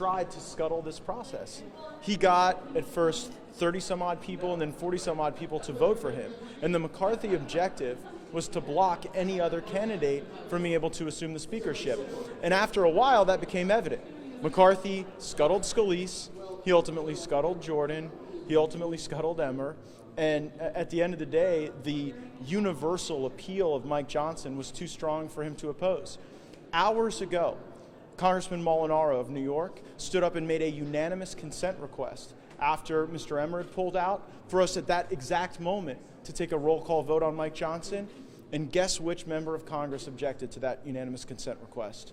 tried to scuttle this process. He got, at first, 30-some-odd people and then 40-some-odd people to vote for him. And the McCarthy objective was to block any other candidate from being able to assume the speakership. And after a while, that became evident. McCarthy scuttled Scalise, he ultimately scuttled Jordan, he ultimately scuttled Emmer, and at the end of the day, the universal appeal of Mike Johnson was too strong for him to oppose. Hours ago, Congressman Molinaro of New York stood up and made a unanimous consent request after Mr. Emmer had pulled out for us at that exact moment to take a roll call vote on Mike Johnson. And guess which member of Congress objected to that unanimous consent request?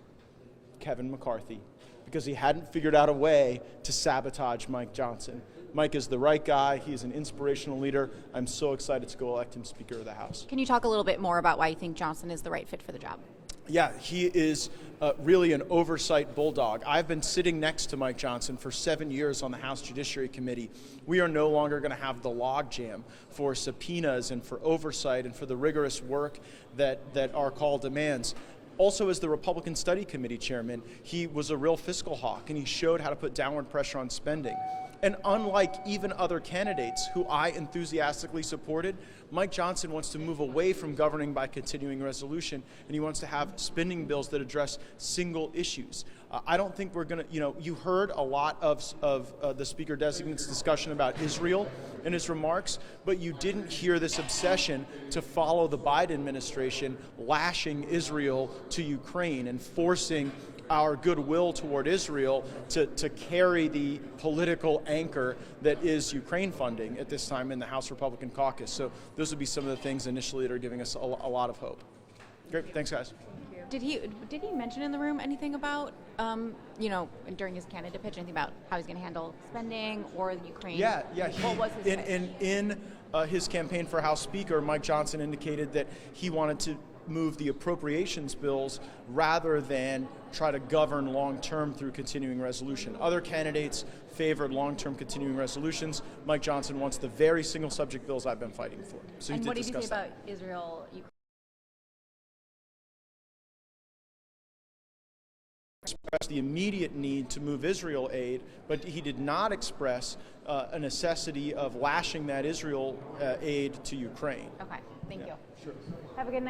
Kevin McCarthy, because he hadn't figured out a way to sabotage Mike Johnson. Mike is the right guy. He is an inspirational leader. I'm so excited to go elect him Speaker of the House. Can you talk a little bit more about why you think Johnson is the right fit for the job? Yeah, he is really an oversight bulldog. I've been sitting next to Mike Johnson for 7 years on the House Judiciary Committee. We are no longer going to have the logjam for subpoenas and for oversight and for the rigorous work that our call demands. Also, as the Republican Study Committee chairman, he was a real fiscal hawk, and he showed how to put downward pressure on spending. And unlike even other candidates who I enthusiastically supported, Mike Johnson wants to move away from governing by continuing resolution, and he wants to have spending bills that address single issues. I don't think we're going to, you heard a lot of the Speaker Designate's discussion about Israel in his remarks, but you didn't hear this obsession to follow the Biden administration lashing Israel to Ukraine and forcing our goodwill toward Israel to carry the political anchor that is Ukraine funding at this time in the House Republican caucus. So those would be some of the things initially that are giving us a lot of hope. Great, thanks guys. Did he mention in the room anything about, during his candidate pitch, anything about how he's going to handle spending or the Ukraine? Yeah. What was his pitch? In his campaign for House Speaker, Mike Johnson indicated that he wanted to move the appropriations bills rather than try to govern long-term through continuing resolution. Other candidates favored long-term continuing resolutions. Mike Johnson wants the very single subject bills I've been fighting for. So and he did what did you say discuss about Israel, Ukraine? Expressed the immediate need to move Israel aid, but he did not express a necessity of lashing that Israel aid to Ukraine. Okay, thank you. Sure. Have a good night.